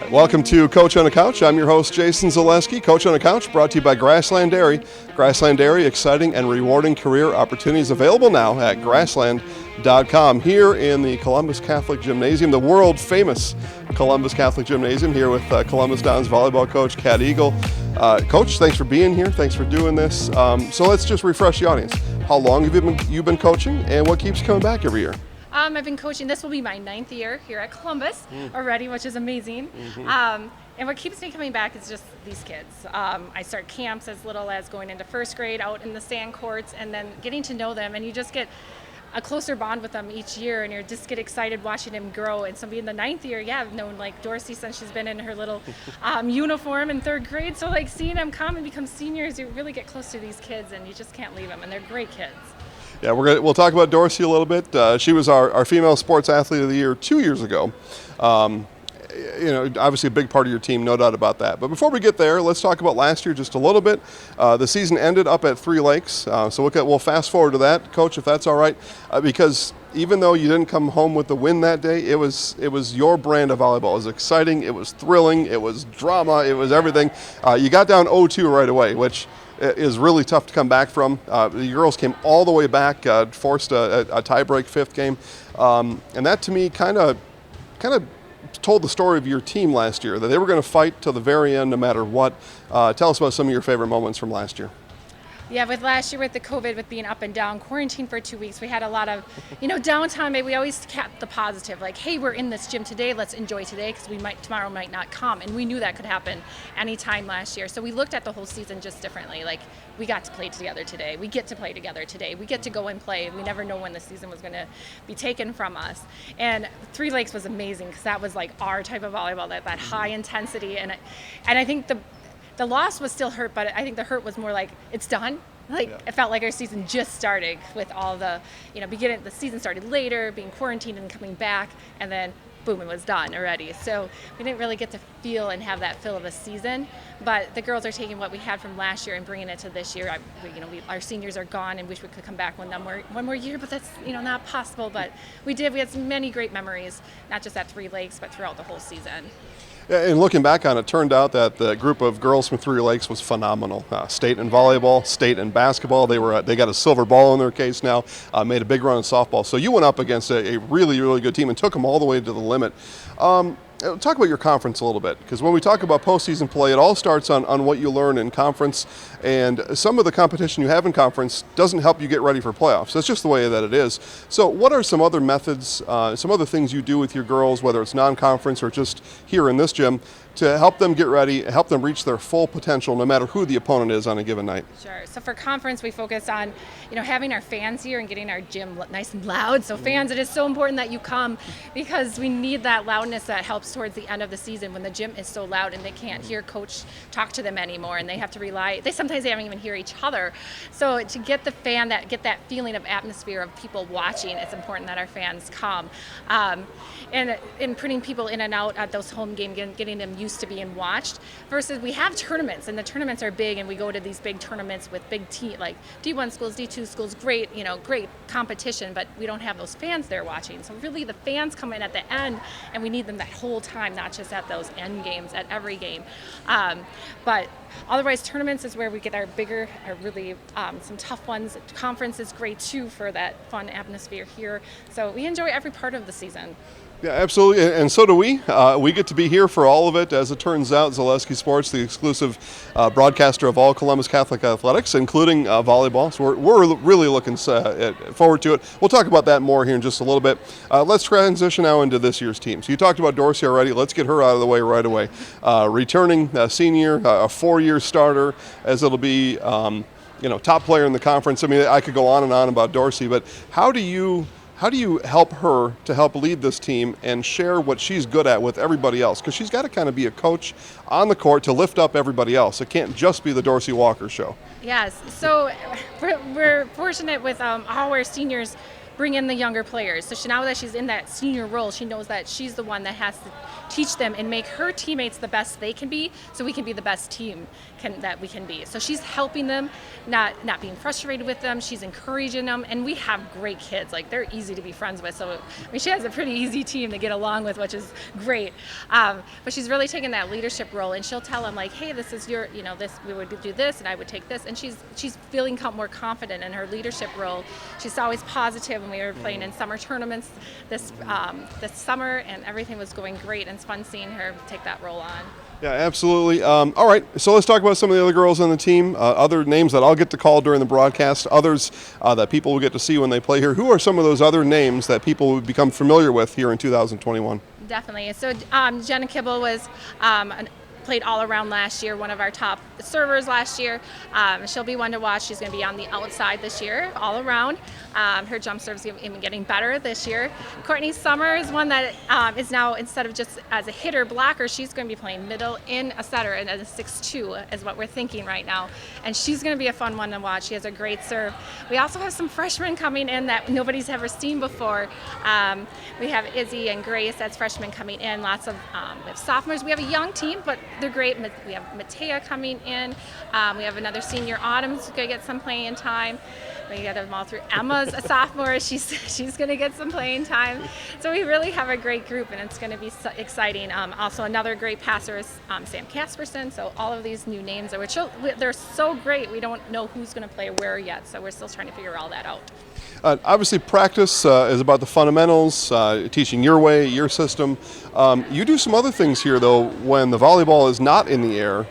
Welcome to Coach on the Couch. I'm your host, Jason Zaleski. Coach on the Couch brought to you by Grassland Dairy. Grassland Dairy, exciting and rewarding career opportunities available now at grassland.com. Here in the Columbus Catholic Gymnasium, the world famous Columbus Catholic Gymnasium, here with Columbus Dons volleyball coach Kat Egle. Coach, thanks for being here. Thanks for doing this. So let's just refresh the audience. How long have you been coaching, and what keeps you coming back every year? I've been coaching, this will be my 9th year here at Columbus already, which is amazing. And what keeps me coming back is just these kids. I start camps as little as going into first grade out in the sand courts and then getting to know them, and you just get a closer bond with them each year, and you just get excited watching them grow. And so being the 9th year, I've known like Dorsey since she's been in her little uniform in 3rd grade. So like seeing them come and become seniors, you really get close to these kids and you just can't leave them, and they're great kids. Yeah, we'll talk about Dorsey a little bit. She was our female sports athlete of the year 2 years ago. Obviously a big part of your team, no doubt about that. But before we get there, let's talk about last year just a little bit. The season ended up at Three Lakes, so we'll fast forward to that, Coach, if that's all right, because even though you didn't come home with the win that day, it was your brand of volleyball. It was exciting, it was thrilling, it was drama, it was everything. You got down 0-2 right away, which is really tough to come back from. The girls came all the way back, forced a tie-break 5th game, and that to me kind of told the story of your team last year, that they were going to fight till the very end no matter what. Tell us about some of your favorite moments from last year. Yeah, with last year with the COVID, with being up and down, quarantined for 2 weeks, we had a lot of, downtime, but we always kept the positive, like, hey, we're in this gym today, let's enjoy today, because tomorrow might not come, and we knew that could happen anytime last year. So we looked at the whole season just differently, like, we got to play together today, we get to play together today, we get to go and play, we never know when the season was going to be taken from us. And Three Lakes was amazing, because that was like our type of volleyball, that high intensity, and I think the loss was still hurt, but I think the hurt was more like, it's done. It felt like our season just started with all the, the season started later, being quarantined and coming back, and then boom, it was done already. So we didn't really get to feel and have that feel of a season, but the girls are taking what we had from last year and bringing it to this year. Our seniors are gone and wish we could come back one more year, but that's, not possible. But we did. We had many great memories, not just at Three Lakes, but throughout the whole season. And looking back on it, turned out that the group of girls from Three Lakes was phenomenal. State in volleyball, state in basketball. They got a silver ball in their case now. Made a big run in softball. So you went up against a really, really good team and took them all the way to the limit. Talk about your conference a little bit, because when we talk about postseason play, it all starts on what you learn in conference, and some of the competition you have in conference doesn't help you get ready for playoffs. That's just the way that it is. So what are some other methods, some other things you do with your girls, whether it's non-conference or just here in this gym, to help them get ready, help them reach their full potential no matter who the opponent is on a given night? Sure. So for conference, we focus on, having our fans here and getting our gym nice and loud. So fans, it is so important that you come, because we need that loudness that helps towards the end of the season when the gym is so loud and they can't hear coach talk to them anymore, and they have to sometimes they don't even hear each other. So to get the fan, get that feeling of atmosphere of people watching, it's important that our fans come. And in putting people in and out at those home games, getting them used to being watched, versus we have tournaments, and the tournaments are big, and we go to these big tournaments with big like D1 schools, D2 schools, great competition, but we don't have those fans there watching. So really the fans come in at the end, and we need them that whole time, not just at those end games, at every game. But otherwise, tournaments is where we get our really some tough ones. Conference is great too for that fun atmosphere here. So we enjoy every part of the season. Yeah, absolutely, and so do we. We get to be here for all of it. As it turns out, Zaleski Sports, the exclusive broadcaster of all Columbus Catholic athletics, including volleyball. So we're really looking forward to it. We'll talk about that more here in just a little bit. Let's transition now into this year's team. So you talked about Dorsey already. Let's get her out of the way right away. Returning senior, a 4-year starter, as it'll be, top player in the conference. I mean, I could go on and on about Dorsey, but how do you help her to help lead this team and share what she's good at with everybody else? Because she's got to kind of be a coach on the court to lift up everybody else. It can't just be the Dorsey Walker show. Yes. So we're fortunate with all our seniors bring in the younger players. So now that she's in that senior role, she knows that she's the one that has teach them and make her teammates the best they can be, so we can be the best team that we can be. So she's helping them, not being frustrated with them. She's encouraging them, and we have great kids. Like, they're easy to be friends with. So I mean, she has a pretty easy team to get along with, which is great. But she's really taking that leadership role, and she'll tell them like, hey, this is your, this, we would do this, and I would take this. And she's feeling more confident in her leadership role. She's always positive. When we were playing in summer tournaments this summer, and everything was going great, and it's fun seeing her take that role on. Yeah, absolutely. All right, so let's talk about some of the other girls on the team, other names that I'll get to call during the broadcast, others that people will get to see when they play here. Who are some of those other names that people will become familiar with here in 2021? Definitely. So Jenna Kibble was played all around last year, one of our top servers last year. She'll be one to watch. She's going to be on the outside this year, all around. Her jump serve's even getting better this year. Courtney Summer is one that is now, instead of just as a hitter blocker, she's going to be playing middle in a setter, and as a 6'2" is what we're thinking right now. And she's going to be a fun one to watch. She has a great serve. We also have some freshmen coming in that nobody's ever seen before. We have Izzy and Grace as freshmen coming in. Lots of we have sophomores. We have a young team, but they're great. We have Matea coming in. We have another senior, Autumn's going to get some playing time. We got them all through. Emma's a sophomore. She's going to get some playing time. So we really have a great group, and it's going to be so exciting. Also, another great passer is Sam Casperson. So all of these new names, they're so great. We don't know who's going to play where yet, so we're still trying to figure all that out. Obviously, practice is about the fundamentals, teaching your way, your system. You do some other things here, though, when the volleyball is not in the air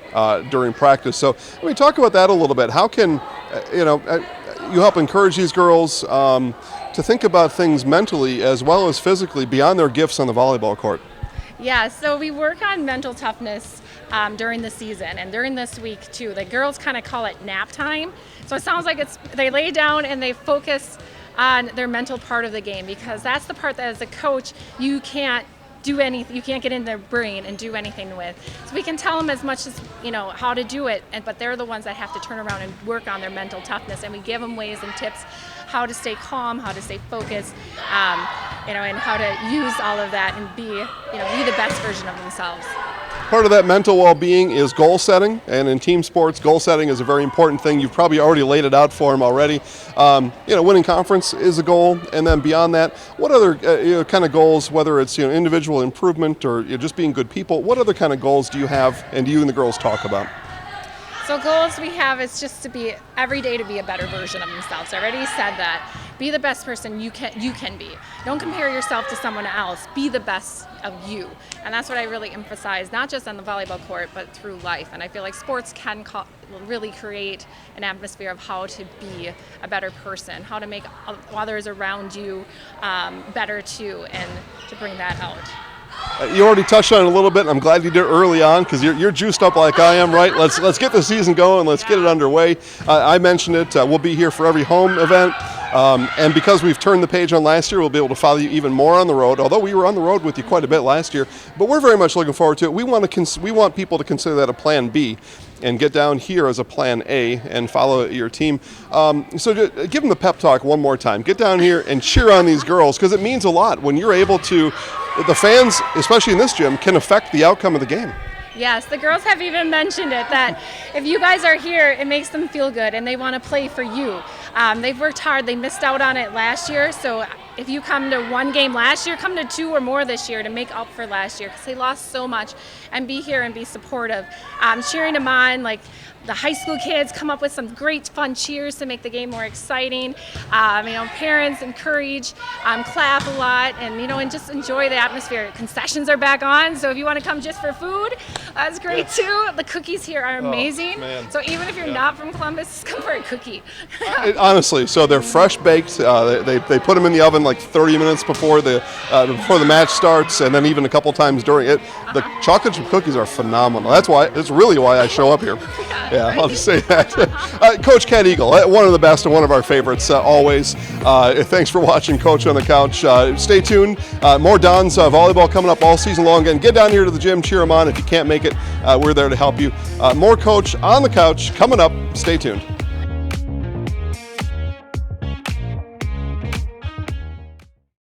during practice. So let me talk about that a little bit. How can, you help encourage these girls to think about things mentally as well as physically beyond their gifts on the volleyball court? Yeah, so we work on mental toughness during the season and during this week too. The girls kind of call it nap time. So it sounds like they lay down and they focus on their mental part of the game, because that's the part that as a coach you can't do anything, you can't get in their brain and do anything with. So we can tell them as much as how to do it, but they're the ones that have to turn around and work on their mental toughness, and we give them ways and tips how to stay calm, how to stay focused, and how to use all of that and be the best version of themselves. Part of that mental well-being is goal setting, and in team sports, goal setting is a very important thing. You've probably already laid it out for them already. Winning conference is a goal, and then beyond that, what other kind of goals, whether it's individual improvement or just being good people, what other kind of goals do you have and do you and the girls talk about? So goals we have is just to be every day to be a better version of themselves. I already said that. Be the best person you can be. Don't compare yourself to someone else. Be the best of you. And that's what I really emphasize, not just on the volleyball court, but through life. And I feel like sports can really create an atmosphere of how to be a better person, how to make others around you better too, and to bring that out. You already touched on it a little bit, and I'm glad you did it early on, because you're juiced up like I am, right? Let's get the season going. Let's get it underway. I mentioned it. We'll be here for every home event. And because we've turned the page on last year, we'll be able to follow you even more on the road, although we were on the road with you quite a bit last year. But we're very much looking forward to it. We want people to consider that a plan B and get down here as a plan A and follow your team. So give them the pep talk one more time. Get down here and cheer on these girls, because it means a lot when you're able to. The fans, especially in this gym, can affect the outcome of the game. Yes, the girls have even mentioned it, that if you guys are here, it makes them feel good and they want to play for you. They've worked hard. They missed out on it last year. So if you come to one game last year, come to two or more this year to make up for last year, because they lost so much, and be here and be supportive. Cheering them on, like the high school kids come up with some great fun cheers to make the game more exciting. Parents encourage, clap a lot, and just enjoy the atmosphere. Concessions are back on, so if you want to come just for food, that's great too. The cookies here are amazing. So even if you're not from Columbus, come for a cookie. Honestly, so they're fresh baked. They put them in the oven like 30 minutes before the match starts, and then even a couple times during it. The chocolate chip cookies are phenomenal. That's really why I show up here. Yeah, I'll just say that. Coach Kat Egle, one of the best and one of our favorites always. Thanks for watching Coach on the Couch. Stay tuned. More Don's volleyball coming up all season long. And get down here to the gym, cheer them on. If you can't make it, we're there to help you. More Coach on the Couch coming up. Stay tuned.